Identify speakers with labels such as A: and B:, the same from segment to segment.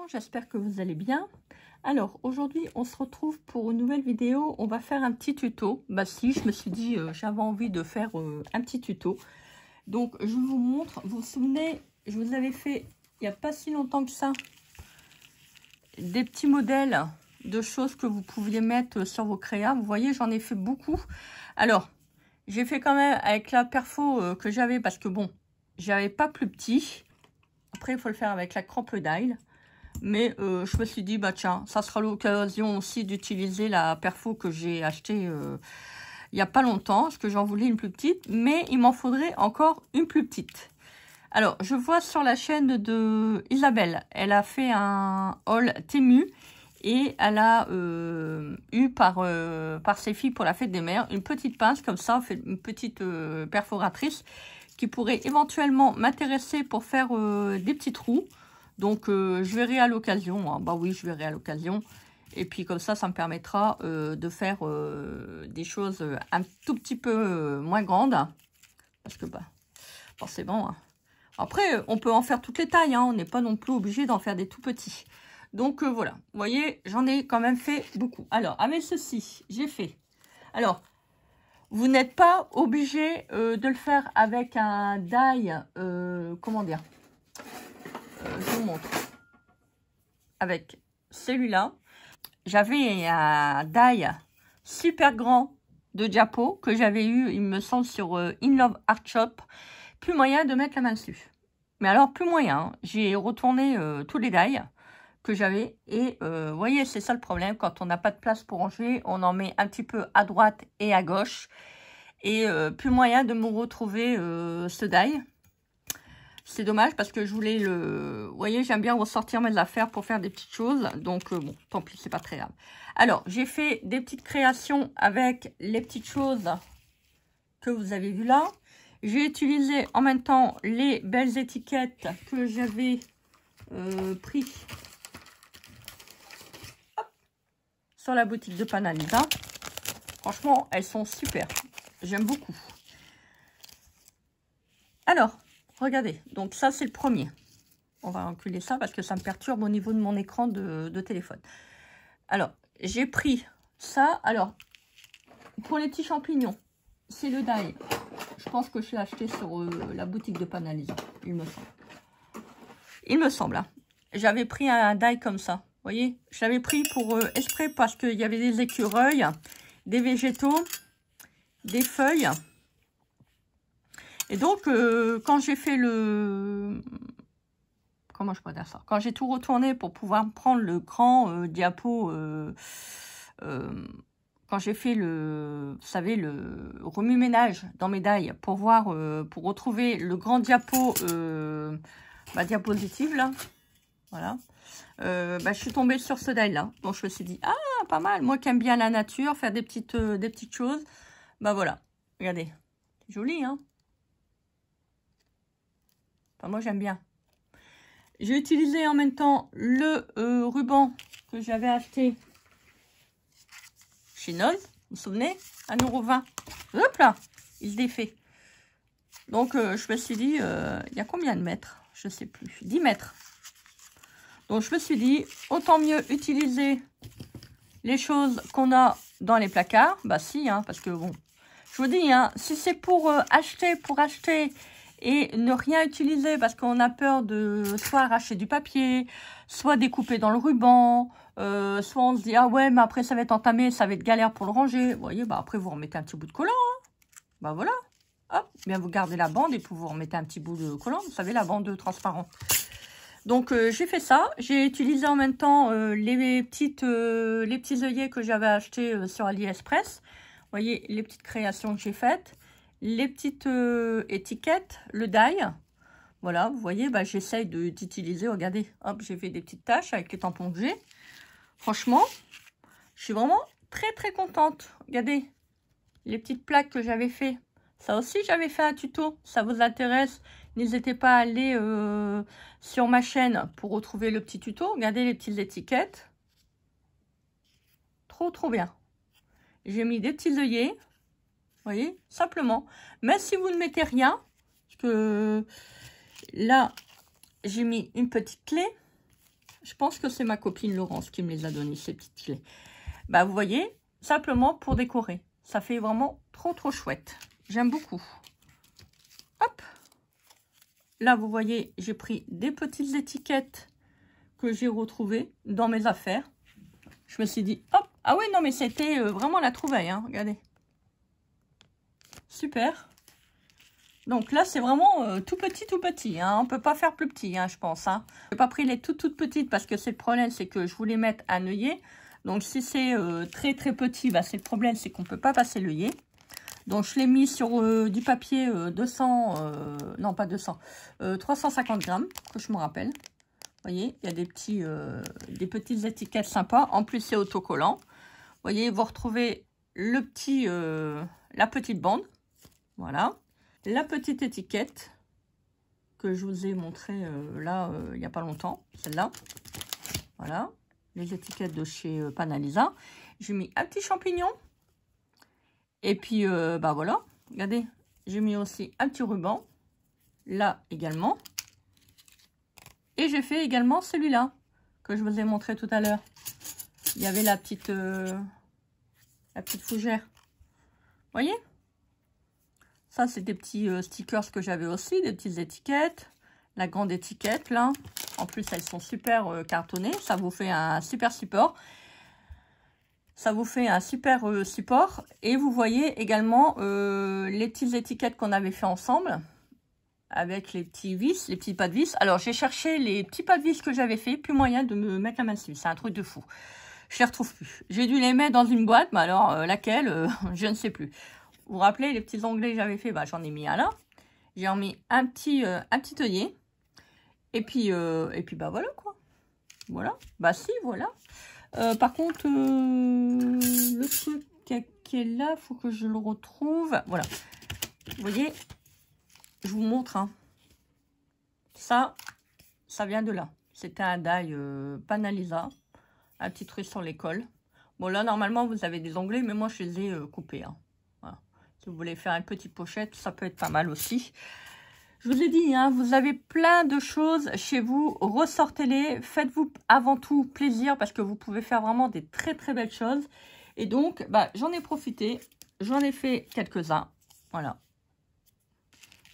A: j'espère que vous allez bien. Alors aujourd'hui on se retrouve pour une nouvelle vidéo. On va faire un petit tuto. Bah si, je me suis dit j'avais envie de faire un petit tuto. Donc je vous montre. Vous vous souvenez, je vous avais fait il n'y a pas si longtemps que ça des petits modèles de choses que vous pouviez mettre sur vos créas. Vous voyez, j'en ai fait beaucoup. Alors j'ai fait quand même avec la perfo que j'avais, parce que bon, j'avais pas plus petit. Après il faut le faire avec la crocodile. Mais je me suis dit, bah tiens, ça sera l'occasion aussi d'utiliser la perfo que j'ai achetée il n'y a pas longtemps, parce que j'en voulais une plus petite, mais il m'en faudrait encore une plus petite. Alors, je vois sur la chaîne de Isabelle, elle a fait un haul Temu, et elle a eu par ses filles pour la fête des mères, une petite pince comme ça, une petite perforatrice, qui pourrait éventuellement m'intéresser pour faire des petits trous. Donc, je verrai à l'occasion. Hein. Bah oui, je verrai à l'occasion. Et puis, comme ça me permettra de faire des choses un tout petit peu moins grandes. Parce que, bah, forcément... Hein. Après, on peut en faire toutes les tailles. Hein. On n'est pas non plus obligé d'en faire des tout petits. Donc, voilà. Vous voyez, j'en ai quand même fait beaucoup. Alors, avec ceci, j'ai fait... Alors, vous n'êtes pas obligé de le faire avec un die... comment dire, je vous montre. Avec celui-là, j'avais un die super grand de diapo que j'avais eu, il me semble, sur In Love Art Shop. Plus moyen de mettre la main dessus. Mais alors, plus moyen. J'ai retourné tous les die que j'avais. Et vous voyez, c'est ça le problème. Quand on n'a pas de place pour ranger, on en met un petit peu à droite et à gauche. Et plus moyen de me retrouver ce die. C'est dommage parce que je voulais le... Vous voyez, j'aime bien ressortir mes affaires pour faire des petites choses. Donc, bon, tant pis, c'est pas très grave. Alors, j'ai fait des petites créations avec les petites choses que vous avez vues là. J'ai utilisé en même temps les belles étiquettes que j'avais pris sur la boutique de Panalisa. Franchement, elles sont super. J'aime beaucoup. Alors... Regardez, donc ça c'est le premier. On va enculer ça parce que ça me perturbe au niveau de mon écran de téléphone. Alors, j'ai pris ça. Alors, pour les petits champignons, c'est le die. Je pense que je l'ai acheté sur la boutique de Panalisa, il me semble. Il me semble. Hein. J'avais pris un die comme ça. Vous voyez, je l'avais pris pour exprès parce qu'il y avait des écureuils, des végétaux, des feuilles. Et donc, quand j'ai fait le... Comment je peux dire ça? Quand j'ai tout retourné pour pouvoir prendre le grand diapo... quand j'ai fait le... Vous savez, le remue-ménage dans mes die pour voir... pour retrouver le grand diapo... ma diapositive, là. Voilà. Bah, je suis tombée sur ce die-là. Donc, je me suis dit, ah, pas mal. Moi qui aime bien la nature, faire des petites choses. Bah, voilà. Regardez. C'est joli, hein? Enfin, moi, j'aime bien. J'ai utilisé en même temps le ruban que j'avais acheté chez Noz. Vous vous souvenez? 1,20 €. Hop là, il se défait. Donc, je me suis dit, il y a combien de mètres? Je ne sais plus. 10 mètres. Donc, je me suis dit, autant mieux utiliser les choses qu'on a dans les placards. Bah si, hein, parce que bon, je vous dis, hein, si c'est pour acheter et ne rien utiliser parce qu'on a peur de soit arracher du papier, soit découper dans le ruban, soit on se dit, ah ouais, mais après ça va être entamé, ça va être galère pour le ranger. Vous voyez, bah après vous remettez un petit bout de collant. Hein. Bah voilà. Hop, bien vous gardez la bande et puis vous remettez un petit bout de collant. Vous savez, la bande transparente. Donc j'ai fait ça. J'ai utilisé en même temps les petits œillets que j'avais achetés sur AliExpress. Vous voyez, les petites créations que j'ai faites. Les petites étiquettes, le die. Voilà, vous voyez, bah, j'essaye d'utiliser. Regardez, hop, j'ai fait des petites taches avec les tampons que j'ai. Franchement, je suis vraiment très très contente. Regardez, les petites plaques que j'avais fait. Ça aussi, j'avais fait un tuto. Ça vous intéresse? N'hésitez pas à aller sur ma chaîne pour retrouver le petit tuto. Regardez les petites étiquettes. Trop trop bien. J'ai mis des petits œillets. Vous voyez, simplement. Mais si vous ne mettez rien, parce que là, j'ai mis une petite clé. Je pense que c'est ma copine Laurence qui me les a donnés, ces petites clés. Bah, vous voyez, simplement pour décorer. Ça fait vraiment trop, trop chouette. J'aime beaucoup. Hop. Là, vous voyez, j'ai pris des petites étiquettes que j'ai retrouvées dans mes affaires. Je me suis dit, hop. Ah oui, non, mais c'était vraiment la trouvaille, hein. Regardez. Super. Donc là, c'est vraiment tout petit. Hein. On ne peut pas faire plus petit, hein, je pense. Hein. Je n'ai pas pris les toutes petites parce que c'est le problème, c'est que je voulais mettre un œillet. Donc si c'est très petit, bah, c'est le problème, c'est qu'on ne peut pas passer l'œillet. Donc je l'ai mis sur du papier 350 grammes, que je me rappelle. Vous voyez, il y a des petites étiquettes sympas. En plus, c'est autocollant. Vous voyez, vous retrouvez la petite bande. Voilà. La petite étiquette que je vous ai montré là, il n'y a pas longtemps. Celle-là. Voilà. Les étiquettes de chez Panalisa. J'ai mis un petit champignon. Et puis, bah voilà. Regardez, j'ai mis aussi un petit ruban. Là également. Et j'ai fait également celui-là que je vous ai montré tout à l'heure. Il y avait la petite fougère. Vous voyez? Ça, c'est des petits stickers que j'avais aussi, des petites étiquettes. La grande étiquette, là. En plus, elles sont super cartonnées. Ça vous fait un super support. Ça vous fait un super support. Et vous voyez également les petites étiquettes qu'on avait fait ensemble. Avec les petits vis, les petits pas de vis. Alors, j'ai cherché les petits pas de vis que j'avais fait. Plus moyen de me mettre la main dessus. C'est un truc de fou. Je les retrouve plus. J'ai dû les mettre dans une boîte. Mais alors, laquelle je ne sais plus. Vous vous rappelez, les petits onglets que j'avais fait, bah, j'en ai mis un là. J'ai mis un petit œillet. Et puis, bah voilà quoi. Voilà. Bah si, voilà. Par contre, le truc qui est là, il faut que je le retrouve. Voilà. Vous voyez, je vous montre. Hein. Ça vient de là. C'était un die Panalisa. Un petit truc sur l'école. Bon, là, normalement, vous avez des onglets, mais moi, je les ai coupés. Hein. Voilà. Si vous voulez faire une petite pochette, ça peut être pas mal aussi. Je vous ai dit, hein, vous avez plein de choses chez vous. Ressortez-les. Faites-vous avant tout plaisir parce que vous pouvez faire vraiment des très, très belles choses. Et donc, bah, j'en ai profité. J'en ai fait quelques-uns. Voilà.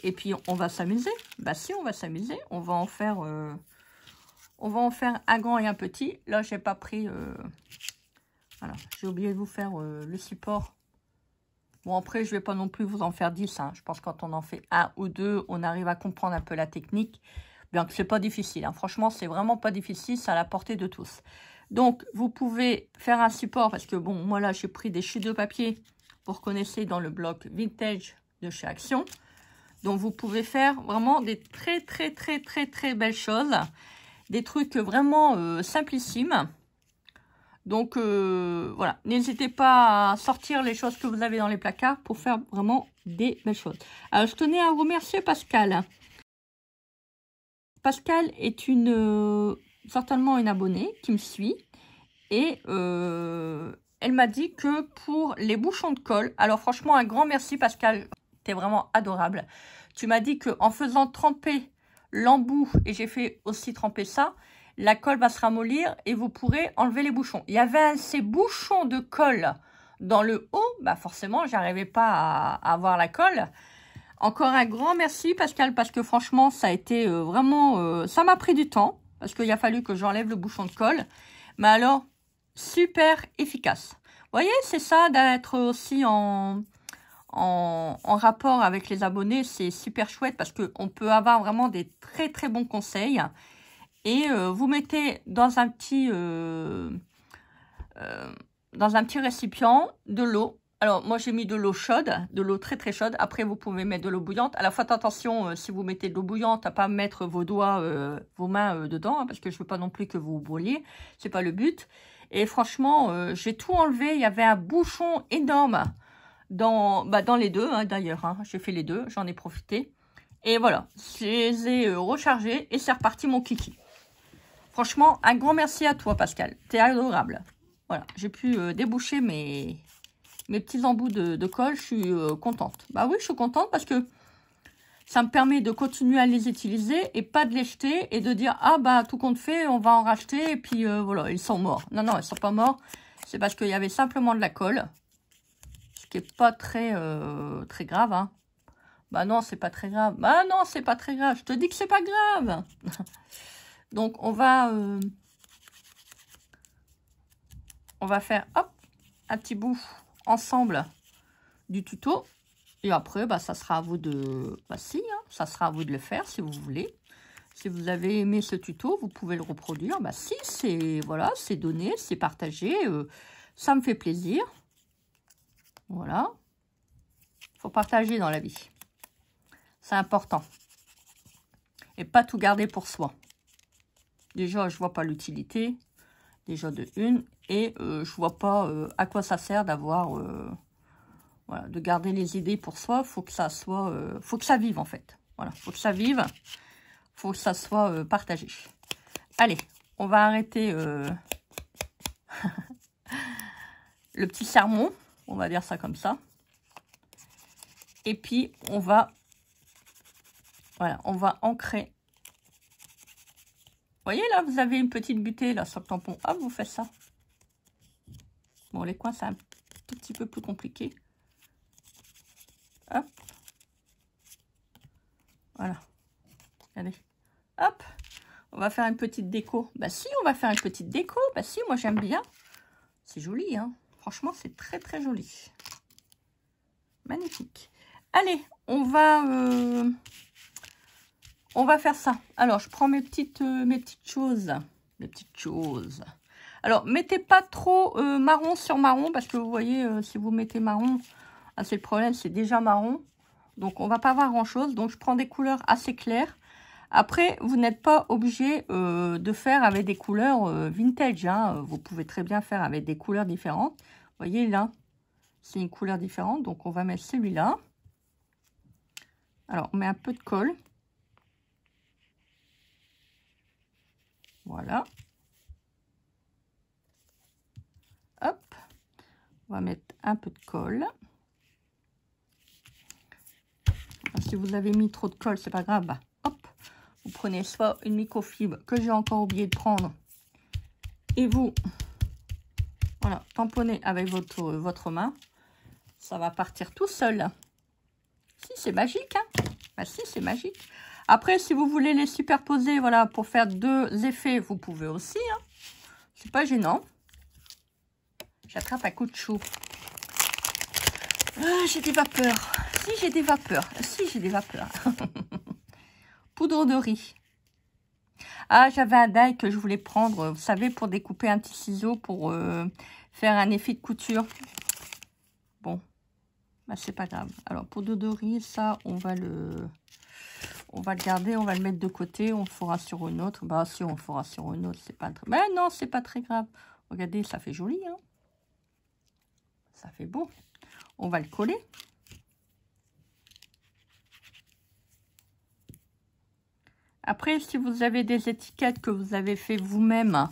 A: Et puis, on va s'amuser. Bah si, on va s'amuser. On va en faire un grand et un petit. Là, j'ai pas pris... Voilà, j'ai oublié de vous faire le support. Bon, après, je vais pas non plus vous en faire 10. Hein. Je pense que quand on en fait un ou deux, on arrive à comprendre un peu la technique. Bien que c'est pas difficile. Hein. Franchement, c'est vraiment pas difficile. C'est à la portée de tous. Donc, vous pouvez faire un support. Parce que, bon, moi, là, j'ai pris des chutes de papier. Vous reconnaissez dans le bloc vintage de chez Action. Donc, vous pouvez faire vraiment des très, très, très, très, très belles choses. Des trucs vraiment simplissimes. Donc, voilà. N'hésitez pas à sortir les choses que vous avez dans les placards pour faire vraiment des belles choses. Alors, je tenais à remercier Pascal. Pascal est certainement une abonnée qui me suit. Et elle m'a dit que pour les bouchons de colle... Alors, franchement, un grand merci, Pascal. T'es vraiment adorable. Tu m'as dit qu'en faisant tremper l'embout, et j'ai fait aussi tremper ça... La colle va se ramollir et vous pourrez enlever les bouchons. Il y avait ces bouchons de colle dans le haut. Bah forcément, j'arrivais pas à avoir la colle. Encore un grand merci, Pascal, parce que franchement, ça a été vraiment... ça m'a pris du temps, parce qu'il a fallu que j'enlève le bouchon de colle. Mais alors, super efficace. Vous voyez, c'est ça d'être aussi en rapport avec les abonnés. C'est super chouette, parce qu'on peut avoir vraiment des très très bons conseils. Et vous mettez dans un petit récipient de l'eau. Alors, moi, j'ai mis de l'eau chaude, de l'eau très, très chaude. Après, vous pouvez mettre de l'eau bouillante. Alors, faites attention, si vous mettez de l'eau bouillante, à ne pas mettre vos doigts, vos mains dedans, hein, parce que je ne veux pas non plus que vous brûliez. Ce n'est pas le but. Et franchement, j'ai tout enlevé. Il y avait un bouchon énorme dans les deux, hein, d'ailleurs. Hein. J'ai fait les deux, j'en ai profité. Et voilà, je les ai rechargés et c'est reparti mon kiki. Franchement, un grand merci à toi, Pascal. T'es adorable. Voilà, j'ai pu déboucher mes petits embouts de colle. Je suis contente. Bah oui, je suis contente parce que Ça me permet de continuer à les utiliser et pas de les jeter et de dire, ah bah tout compte fait, on va en racheter et puis voilà, ils sont morts. Non, non, ils sont pas morts. C'est parce qu'il y avait simplement de la colle. Ce qui est pas très, très grave, hein. Bah non, c'est pas très grave. Bah non, c'est pas très grave. Je te dis que c'est pas grave. Donc, on va faire, hop, un petit bout ensemble du tuto. Et après, bah, ça sera à vous de... Bah si, hein, ça sera à vous de le faire si vous voulez. Si vous avez aimé ce tuto, vous pouvez le reproduire. Bah si, c'est... Voilà, c'est donné, c'est partagé. Ça me fait plaisir. Voilà. Faut partager dans la vie. C'est important. Et pas tout garder pour soi. Déjà, je vois pas l'utilité. Déjà de une. Et je vois pas à quoi ça sert d'avoir... voilà, de garder les idées pour soi. Faut que ça soit... faut que ça vive, en fait. Voilà, faut que ça vive. Faut que ça soit partagé. Allez, on va arrêter le petit sermon. On va dire ça comme ça. Et puis, on va... Voilà, on va ancrer. Vous voyez, là, vous avez une petite butée, là, sur le tampon. Hop, vous faites ça. Bon, les coins, c'est un tout petit peu plus compliqué. Hop. Voilà. Regardez. Hop. On va faire une petite déco. Bah si, on va faire une petite déco. Bah si, moi, j'aime bien. C'est joli, hein. Franchement, c'est très, très joli. Magnifique. Allez, on va faire ça. Alors, je prends mes petites choses. Mes petites choses. Alors, mettez pas trop marron sur marron, parce que vous voyez, si vous mettez marron, ah, c'est le problème, c'est déjà marron. Donc, on va pas avoir grand-chose. Donc, je prends des couleurs assez claires. Après, vous n'êtes pas obligé de faire avec des couleurs vintage. Hein. Vous pouvez très bien faire avec des couleurs différentes. Vous voyez, là, c'est une couleur différente. Donc, on va mettre celui-là. Alors, on met un peu de colle. Voilà. Hop. On va mettre un peu de colle. Alors, si vous avez mis trop de colle, c'est pas grave. Bah, hop. Vous prenez soit une microfibre que j'ai encore oublié de prendre. Et vous, voilà, tamponnez avec votre main. Ça va partir tout seul. Si, c'est magique, hein. Bah si, c'est magique. Après, si vous voulez les superposer, voilà, pour faire deux effets, vous pouvez aussi, hein. C'est pas gênant. J'attrape un coup de chaud. Ah, j'ai des vapeurs. Si, j'ai des vapeurs. Si, j'ai des vapeurs. Poudre de riz. Ah, j'avais un die que je voulais prendre, vous savez, pour découper un petit ciseau, pour faire un effet de couture. Bon, bah, c'est pas grave. Alors, poudre de riz, ça, on va le garder, on va le mettre de côté, on le fera sur une autre. Bah, si, on le fera sur une autre, c'est pas très... Mais non, c'est pas très grave. Regardez, ça fait joli, hein. Ça fait beau. On va le coller. Après, si vous avez des étiquettes que vous avez fait vous-même,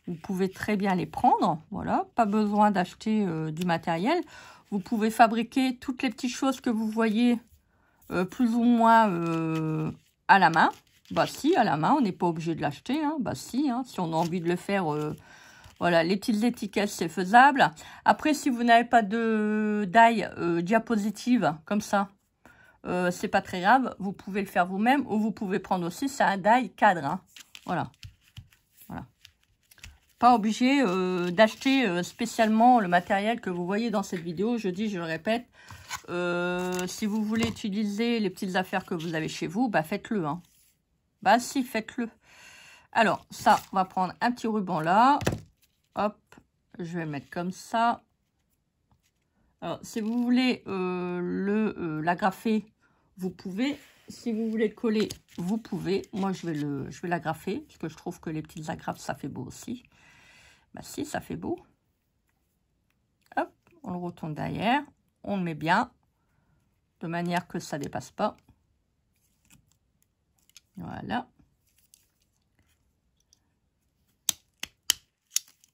A: vous pouvez très bien les prendre. Voilà, pas besoin d'acheter du matériel. Vous pouvez fabriquer toutes les petites choses que vous voyez plus ou moins à la main. Bah si, à la main, on n'est pas obligé de l'acheter. Hein. Bah si, hein, si on a envie de le faire, voilà, les petites étiquettes, c'est faisable. Après, si vous n'avez pas de die diapositive comme ça, c'est pas très grave, vous pouvez le faire vous-même, ou vous pouvez prendre aussi, c'est un die cadre, hein. Voilà. Voilà. Pas obligé d'acheter spécialement le matériel que vous voyez dans cette vidéo, je dis, je le répète, si vous voulez utiliser les petites affaires que vous avez chez vous, bah faites-le, hein. Bah si, faites-le. Alors, ça, on va prendre un petit ruban là, hop, je vais le mettre comme ça. Alors, si vous voulez l'agrafer, vous pouvez. Si vous voulez le coller, vous pouvez. Moi, je vais l'agrafer, parce que je trouve que les petites agrafes, ça fait beau aussi. Bah si, ça fait beau. Hop, on le retourne derrière. On le met bien, de manière que ça ne dépasse pas. Voilà.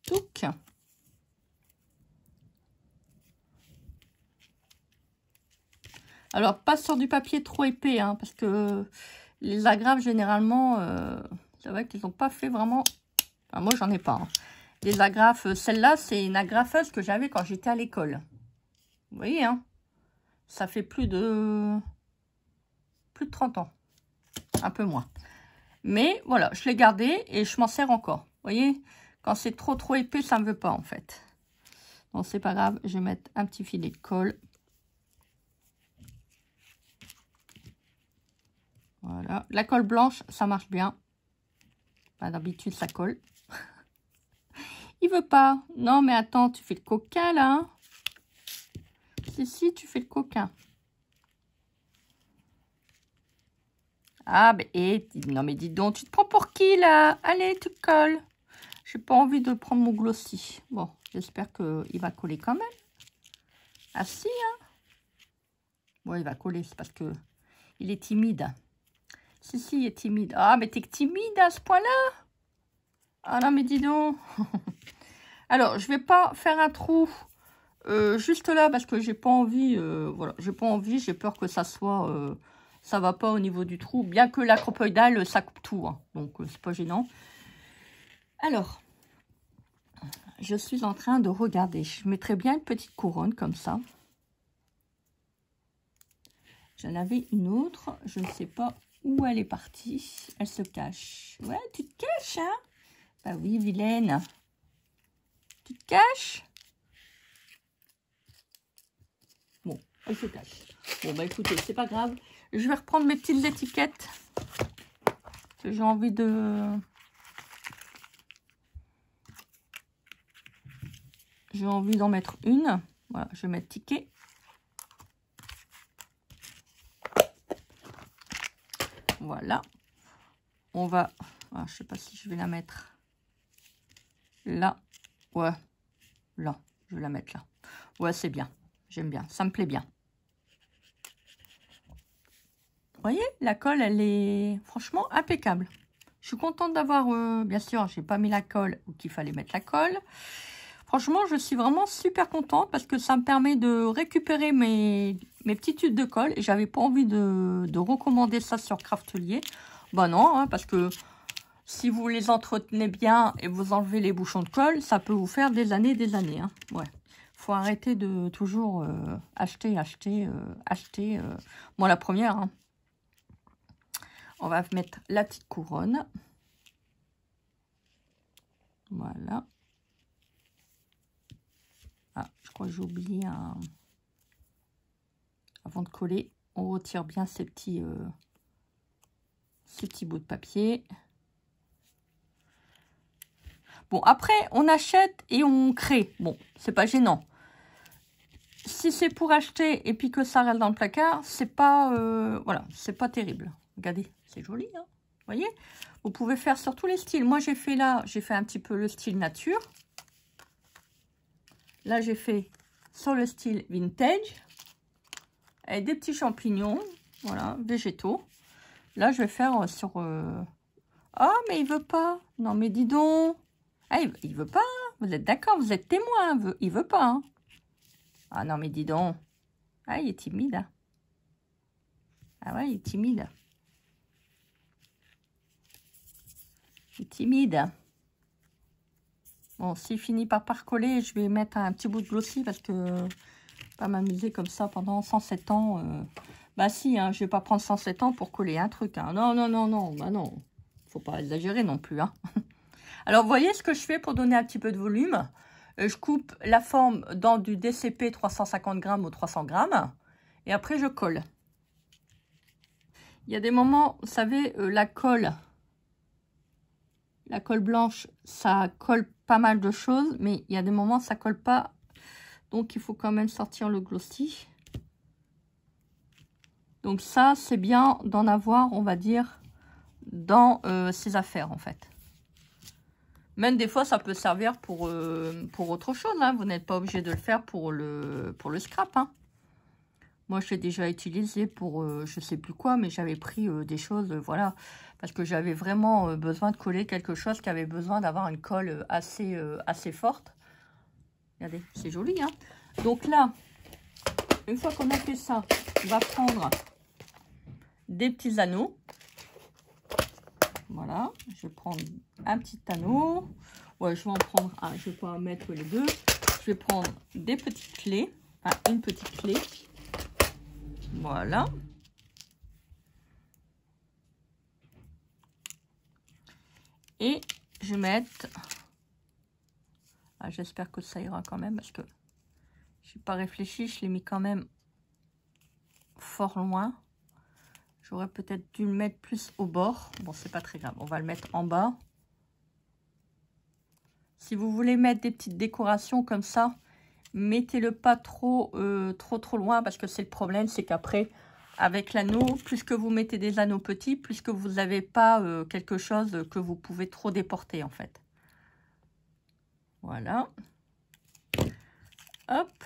A: Touc. Alors, pas sur du papier trop épais, hein, parce que les agrafes, généralement, c'est vrai qu'ils n'ont pas fait vraiment... Enfin, moi, j'en ai pas. Hein. Les agrafes, celle-là, c'est une agrafeuse que j'avais quand j'étais à l'école. Vous voyez, hein, ça fait plus de 30 ans. Un peu moins. Mais voilà, je l'ai gardé et je m'en sers encore. Vous voyez, quand c'est trop épais, ça ne me veut pas en fait. Bon, c'est pas grave, je vais mettre un petit filet de colle. Voilà, la colle blanche, ça marche bien. D'habitude, ça colle. Il veut pas. Non, mais attends, tu fais le coquin là. Si, tu fais le coquin. Ah, mais non, mais dis donc, tu te prends pour qui là? Allez, tu colles. J'ai pas envie de prendre mon glossy. Bon, j'espère qu'il va coller quand même. Ah si, hein. Bon, il va coller, c'est parce que il est timide. Si, il est timide. Ah, mais t'es timide à ce point-là? Ah non, mais dis donc. Alors, je vais pas faire un trou juste là parce que j'ai pas envie. Voilà, j'ai pas envie. J'ai peur que ça soit... ça va pas au niveau du trou. Bien que l'acropoïdale, ça coupe tout. Hein, donc, c'est pas gênant. Alors, je suis en train de regarder. Je mettrais bien une petite couronne comme ça. J'en avais une autre. Je ne sais pas où elle est partie. Elle se cache. Ouais, tu te caches, hein? Bah oui, vilaine. Tu te caches? Bon, elle se cache. Bon, bah écoutez, c'est pas grave. Je vais reprendre mes petites étiquettes. Que j'ai envie de... J'ai envie d'en mettre une. Voilà, je vais mettre ticket. Voilà. On va... Ah, je sais pas si je vais la mettre là. Ouais. Là. Je vais la mettre là. Ouais, c'est bien. J'aime bien. Ça me plaît bien. Vous voyez, la colle, elle est franchement impeccable. Je suis contente d'avoir... bien sûr, j'ai pas mis la colle où qu'il fallait mettre la colle. Franchement, je suis vraiment super contente parce que ça me permet de récupérer mes petits tubes de colle. Et j'avais pas envie de recommander ça sur Craftelier. Bah non, hein, parce que si vous les entretenez bien et vous enlevez les bouchons de colle, ça peut vous faire des années. Hein. Ouais. Faut arrêter de toujours acheter. Moi, la première. Hein. On va mettre la petite couronne. Voilà. Ah, je crois que j'ai oublié un... Avant de coller, on retire bien ces petits bouts de papier. Bon, après, on achète et on crée. Bon, c'est pas gênant. Si c'est pour acheter et puis que ça reste dans le placard, c'est pas... voilà, c'est pas terrible. Regardez, c'est joli, hein. Vous voyez? Vous pouvez faire sur tous les styles. Moi, j'ai fait là, j'ai fait un petit peu le style nature. Là, j'ai fait sur le style vintage. Avec des petits champignons, voilà, végétaux. Là, je vais faire sur... Ah, mais il veut pas. Non, mais dis donc. Ah, il veut pas. Vous êtes d'accord, vous êtes témoin. Il veut pas. Hein. Ah, non, mais dis donc. Ah, il est timide. Hein. Ah ouais, il est timide. Il est timide. Bon, s'il finit par coller, je vais mettre un petit bout de glossy parce que... Pas m'amuser comme ça pendant 107 ans. Bah si, hein, je vais pas prendre 107 ans pour coller un truc. Hein. Non, bah non. Faut pas exagérer non plus. Hein. Alors, vous voyez ce que je fais pour donner un petit peu de volume. Je coupe la forme dans du DCP 350 grammes ou 300 grammes. Et après, je colle. Il y a des moments, vous savez, la colle blanche, ça colle pas mal de choses. Mais il y a des moments, ça colle pas. Donc, il faut quand même sortir le glossy. Donc, ça, c'est bien d'en avoir, on va dire, dans ses affaires, en fait. Même des fois, ça peut servir pour autre chose. Hein. Vous n'êtes pas obligé de le faire pour le scrap. Hein. Moi, je l'ai déjà utilisé pour, je sais plus quoi, mais j'avais pris des choses, voilà. Parce que j'avais vraiment besoin de coller quelque chose qui avait besoin d'avoir une colle assez forte. Regardez, c'est joli, hein. Donc là, une fois qu'on a fait ça, va prendre des petits anneaux. Voilà, je vais prendre un petit anneau. Ouais, je vais en prendre un, je vais pas en mettre les deux. Je vais prendre des petites clés, enfin une petite clé. Voilà. Et je vais mettre... Ah, j'espère que ça ira quand même parce que je n'ai pas réfléchi, je l'ai mis quand même fort loin. J'aurais peut-être dû le mettre plus au bord. Bon, c'est pas très grave, on va le mettre en bas. Si vous voulez mettre des petites décorations comme ça, mettez-le pas trop loin parce que c'est le problème, c'est qu'après, avec l'anneau, plus que vous mettez des anneaux petits, plus que vous n'avez pas quelque chose que vous pouvez trop déporter en fait. Voilà. Hop.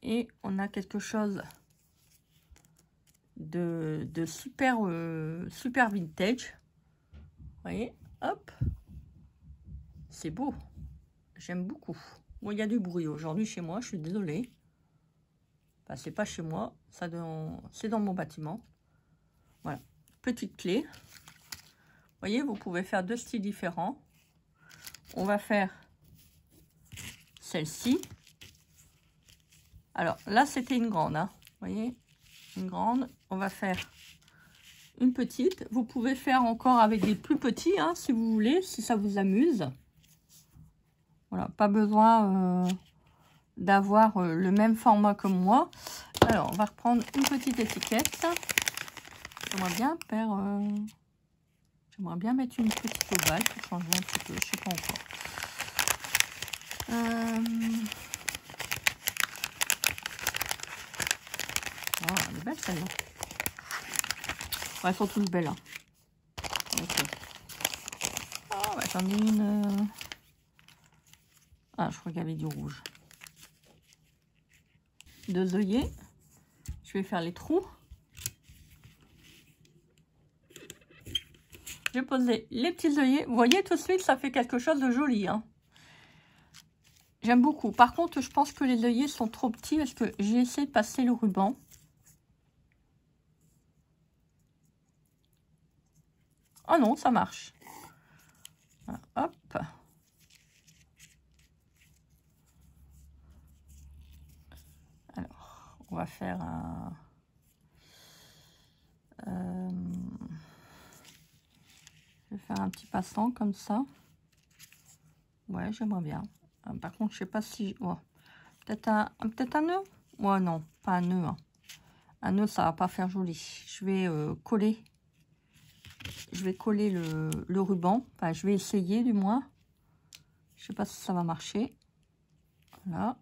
A: Et on a quelque chose de super, super vintage. Vous voyez, hop. C'est beau. J'aime beaucoup. Bon, il y a du bruit aujourd'hui chez moi, je suis désolée. Enfin, c'est pas chez moi, c'est dans mon bâtiment. Voilà. Petite clé. Vous voyez, vous pouvez faire deux styles différents. On va faire celle-ci. Alors là, c'était une grande. Hein. Vous voyez, une grande. On va faire une petite. Vous pouvez faire encore avec des plus petits, hein, si vous voulez, si ça vous amuse. Voilà, pas besoin d'avoir le même format que moi. Alors, on va reprendre une petite étiquette. J'aimerais bien faire... J'aimerais bien mettre une petite ovale pour changer un petit peu. Je sais pas encore. Oh, elle est belle celle-là. Ouais, elles sont toutes belles. Hein. Okay. Oh, bah, j'en ai une... Ah, je crois qu'il y avait du rouge. Deux œillets. Je vais faire les trous. Je vais poser les petits œillets. Vous voyez, tout de suite, ça fait quelque chose de joli. Hein. J'aime beaucoup. Par contre, je pense que les œillets sont trop petits parce que j'ai essayé de passer le ruban. Oh non, ça marche. Voilà, hop. Alors, on va faire un... je vais faire un petit passant comme ça. Ouais, j'aimerais bien. Par contre, je sais pas si... Oh, peut-être un nœud. Ouais, non, pas un nœud. Hein. Un nœud, ça va pas faire joli. Je vais coller. Je vais coller le ruban. Enfin, je vais essayer du moins. Je sais pas si ça va marcher. Voilà.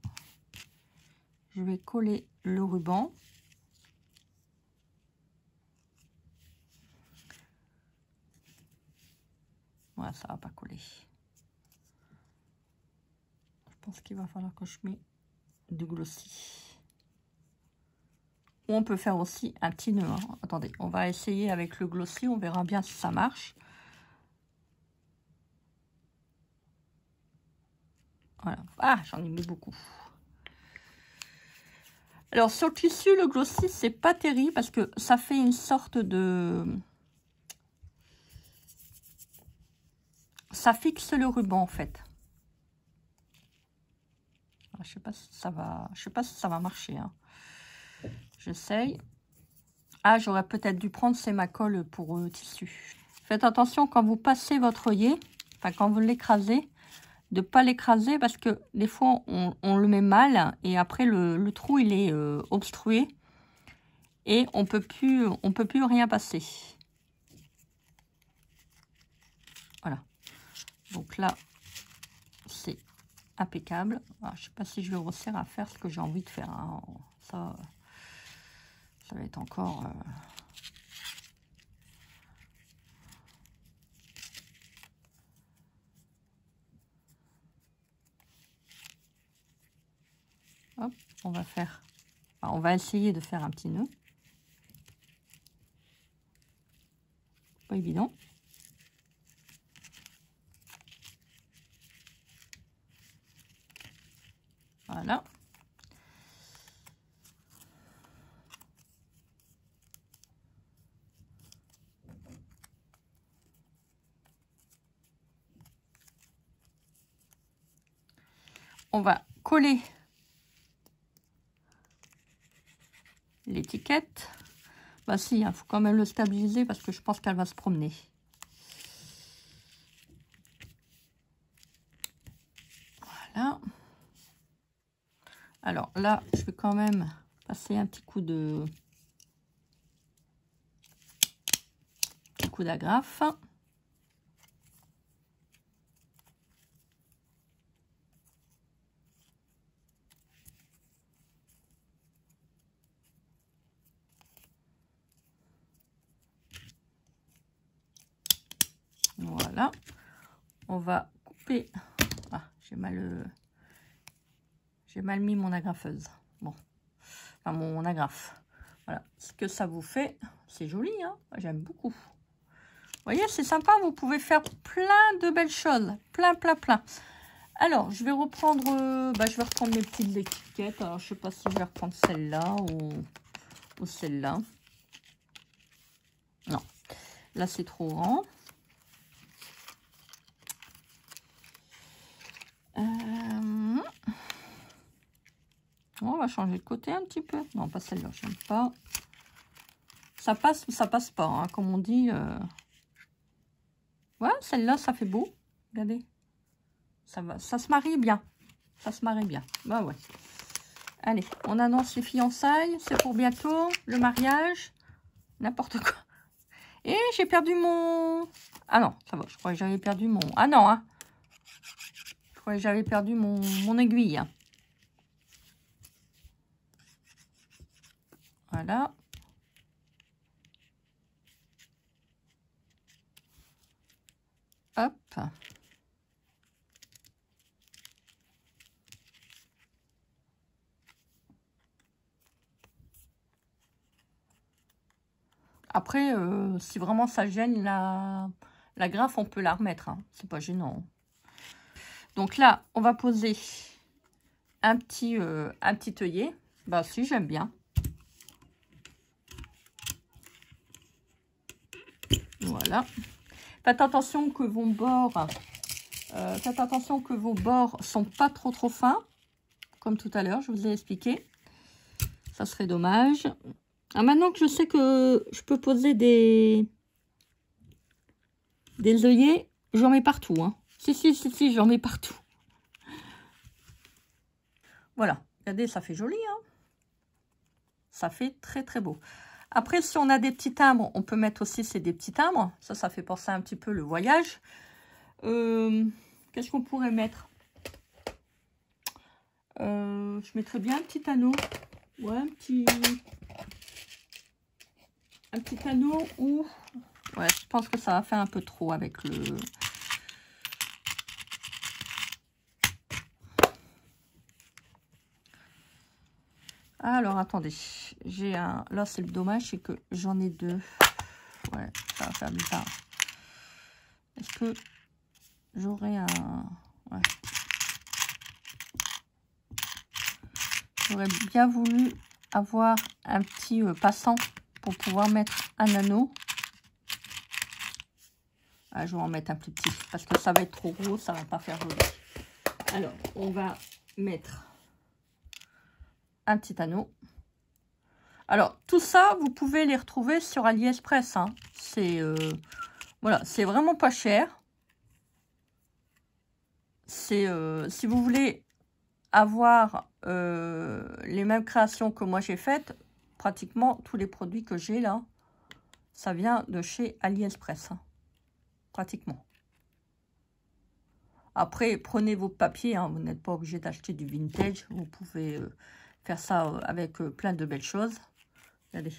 A: Je vais coller le ruban. Ouais, ça va pas coller. Je pense qu'il va falloir que je mette du glossy. Ou on peut faire aussi un petit nœud. Hein. Attendez, on va essayer avec le glossy. On verra bien si ça marche. Voilà. Ah, j'en ai mis beaucoup. Alors, sur le tissu, le glossy, c'est pas terrible parce que ça fait une sorte de... Ça fixe le ruban, en fait. Alors, je sais pas si ça va... Je sais pas si ça va marcher. Hein. J'essaye. Ah, j'aurais peut-être dû prendre ma colle pour tissu. Faites attention quand vous passez votre œillet, enfin quand vous l'écrasez, de ne pas l'écraser parce que des fois on le met mal et après le trou il est obstrué et on peut plus rien passer. Voilà. Donc là c'est impeccable. Alors, je sais pas si je vais réussir à faire ce que j'ai envie de faire. Hein. Ça va être encore... Hop, on va faire... Alors, on va essayer de faire un petit nœud. Pas évident. Voilà. on va coller l'étiquette. Bah si, il faut quand même le stabiliser parce que je pense qu'elle va se promener. Voilà. Alors là, je vais quand même passer un petit coup d'agrafe. Voilà. On va couper. Ah, j'ai mal mis mon agrafeuse. Bon, enfin mon agrafe. Voilà, ce que ça vous fait, c'est joli, hein, j'aime beaucoup. Vous voyez, c'est sympa, vous pouvez faire plein de belles choses, plein. Alors, je vais reprendre, je vais reprendre mes petites étiquettes. Alors, je sais pas si je vais reprendre celle-là ou celle-là. Non, là c'est trop grand. On va changer de côté un petit peu. Non, pas celle-là, j'aime pas. Ça passe ou ça passe pas, hein, comme on dit. Ouais, celle-là, ça fait beau. Regardez. Ça va, ça se marie bien. Ça se marie bien. Bah ouais. Allez, on annonce les fiançailles. C'est pour bientôt. Le mariage. N'importe quoi. Et j'ai perdu mon... Ah non, ça va. Je croyais que j'avais perdu mon... Ah non, hein. Je croyais que j'avais perdu mon aiguille. Voilà. Hop. Après, si vraiment ça gêne la grafe, on peut la remettre. Hein. C'est pas gênant. Donc là, on va poser un petit œillet. Bah si, j'aime bien. Voilà. Faites attention que vos bords, sont pas trop fins, comme tout à l'heure, je vous ai expliqué. Ça serait dommage. Ah, maintenant que je sais que je peux poser des œillets, j'en mets partout. Hein. Si, j'en mets partout. Voilà. Regardez, ça fait joli. Hein. Ça fait très beau. Après, si on a des petits timbres, on peut mettre aussi des petits timbres. Ça fait penser un petit peu le voyage. Qu'est-ce qu'on pourrait mettre? Je mettrais bien un petit anneau. Ouais, un petit anneau ou... Ouais, je pense que ça va faire un peu trop avec le... Alors, attendez. J'ai un... Là, c'est le dommage, c'est que j'en ai deux. Ouais, ça va faire bizarre. Est-ce que j'aurais un... Ouais. J'aurais bien voulu avoir un petit passant pour pouvoir mettre un anneau. Ah, je vais en mettre un plus petit parce que ça va être trop gros, ça va pas faire joli. Alors, on va mettre un petit anneau. Alors, tout ça, vous pouvez les retrouver sur AliExpress. Hein. C'est voilà, c'est vraiment pas cher. C'est si vous voulez avoir les mêmes créations que moi j'ai faites, pratiquement tous les produits que j'ai là, ça vient de chez AliExpress. Hein. Pratiquement. Après, prenez vos papiers, hein, vous n'êtes pas obligé d'acheter du vintage. Vous pouvez faire ça avec plein de belles choses. Regardez,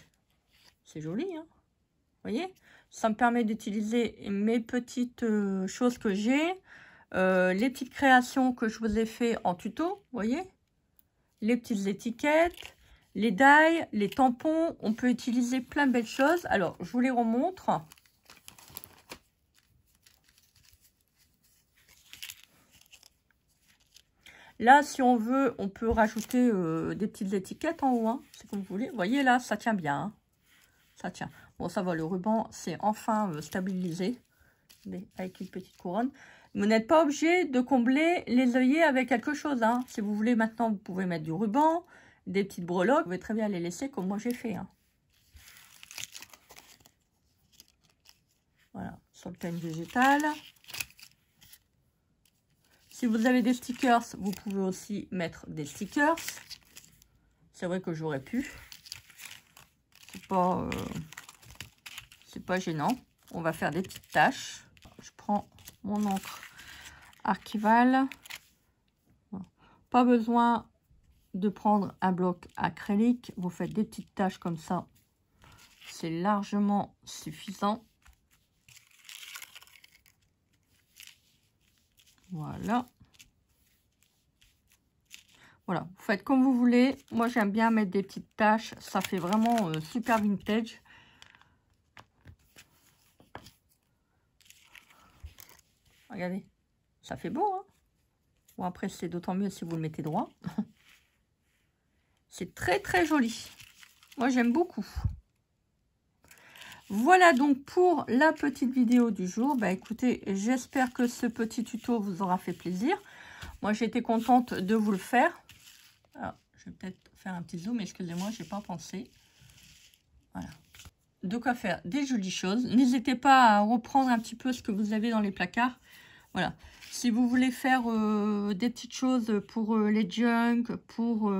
A: c'est joli, hein. Vous voyez, ça me permet d'utiliser mes petites choses que j'ai, les petites créations que je vous ai fait en tuto, vous voyez, les petites étiquettes, les die, les tampons. On peut utiliser plein de belles choses. Alors, je vous les remontre. Là, si on veut, on peut rajouter des petites étiquettes en haut. Hein, c'est comme vous voulez. Vous voyez, là, ça tient bien. Hein. Ça tient. Bon, ça va, le ruban, c'est enfin stabilisé. Avec une petite couronne. Vous n'êtes pas obligé de combler les œillets avec quelque chose. Hein. Si vous voulez maintenant, vous pouvez mettre du ruban, des petites breloques. Vous pouvez très bien les laisser comme moi j'ai fait. Hein. Voilà, sur le thème végétal. Si vous avez des stickers, vous pouvez aussi mettre des stickers. C'est vrai que j'aurais pu. C'est pas gênant. On va faire des petites taches. Je prends mon encre archivale. Pas besoin de prendre un bloc acrylique. Vous faites des petites taches comme ça. C'est largement suffisant. Voilà. Voilà, vous faites comme vous voulez. Moi, j'aime bien mettre des petites taches. Ça fait vraiment super vintage. Regardez, ça fait beau, hein. Bon, après, c'est d'autant mieux si vous le mettez droit. C'est très, très joli. Moi, j'aime beaucoup. Voilà donc pour la petite vidéo du jour. Bah, écoutez, j'espère que ce petit tuto vous aura fait plaisir. Moi, j'ai été contente de vous le faire. Alors, je vais peut-être faire un petit zoom, excusez-moi, je n'ai pas pensé. Voilà. De quoi faire des jolies choses. N'hésitez pas à reprendre un petit peu ce que vous avez dans les placards. Voilà. Si vous voulez faire des petites choses pour les junk, pour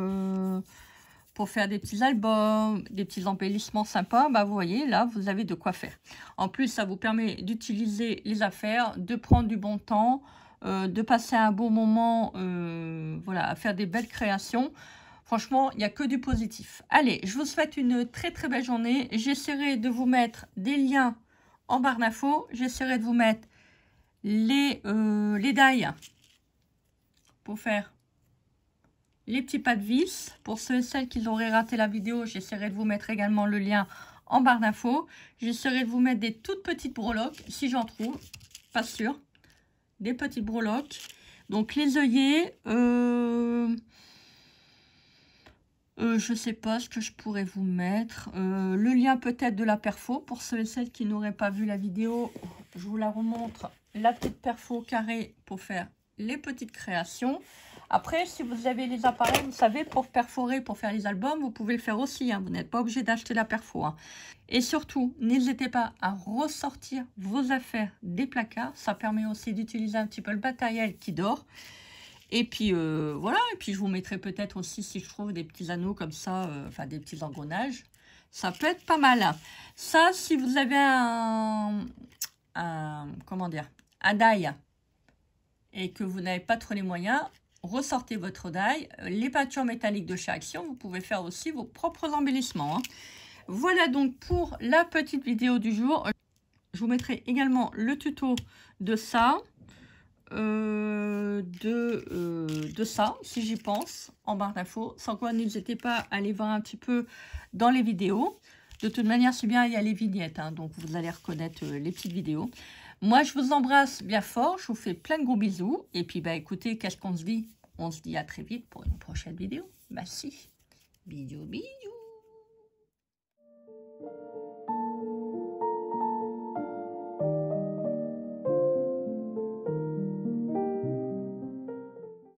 A: faire des petits albums, des petits embellissements sympas, bah vous voyez, là, vous avez de quoi faire. En plus, ça vous permet d'utiliser les affaires, de prendre du bon temps, de passer un beau moment, voilà, à faire des belles créations. Franchement, il n'y a que du positif. Allez, je vous souhaite une très très belle journée. J'essaierai de vous mettre des liens en barre d'infos. J'essaierai de vous mettre les die pour faire les petits pas de vis. Pour ceux et celles qui auraient raté la vidéo, j'essaierai de vous mettre également le lien en barre d'infos. J'essaierai de vous mettre des toutes petites breloques, si j'en trouve. Pas sûr. Des petites breloques. Donc les œillets, je sais pas ce que je pourrais vous mettre. Le lien peut-être de la perfo. Pour ceux et celles qui n'auraient pas vu la vidéo, je vous la remontre. La petite perfo carrée pour faire les petites créations. Après, si vous avez les appareils, vous savez, pour perforer, pour faire les albums, vous pouvez le faire aussi. Hein. Vous n'êtes pas obligé d'acheter la perfo. Hein. Et surtout, n'hésitez pas à ressortir vos affaires des placards. Ça permet aussi d'utiliser un petit peu le matériel qui dort. Et puis, voilà. Et puis, je vous mettrai peut-être aussi, si je trouve, des petits anneaux comme ça, enfin, des petits engrenages. Ça peut être pas mal. Ça, si vous avez comment dire, un die et que vous n'avez pas trop les moyens, ressortez votre die. Les peintures métalliques de chez Action, vous pouvez faire aussi vos propres embellissements. Hein. Voilà donc pour la petite vidéo du jour. Je vous mettrai également le tuto de ça, de ça, si j'y pense, en barre d'infos. Sans quoi, n'hésitez pas à aller voir un petit peu dans les vidéos. De toute manière, c'est bien, il y a les vignettes, hein, donc vous allez reconnaître les petites vidéos. Moi, je vous embrasse bien fort, je vous fais plein de gros bisous. Et puis, bah écoutez, qu'est-ce qu'on se dit? On se dit à très vite pour une prochaine vidéo. Bah si, bisous, bisous.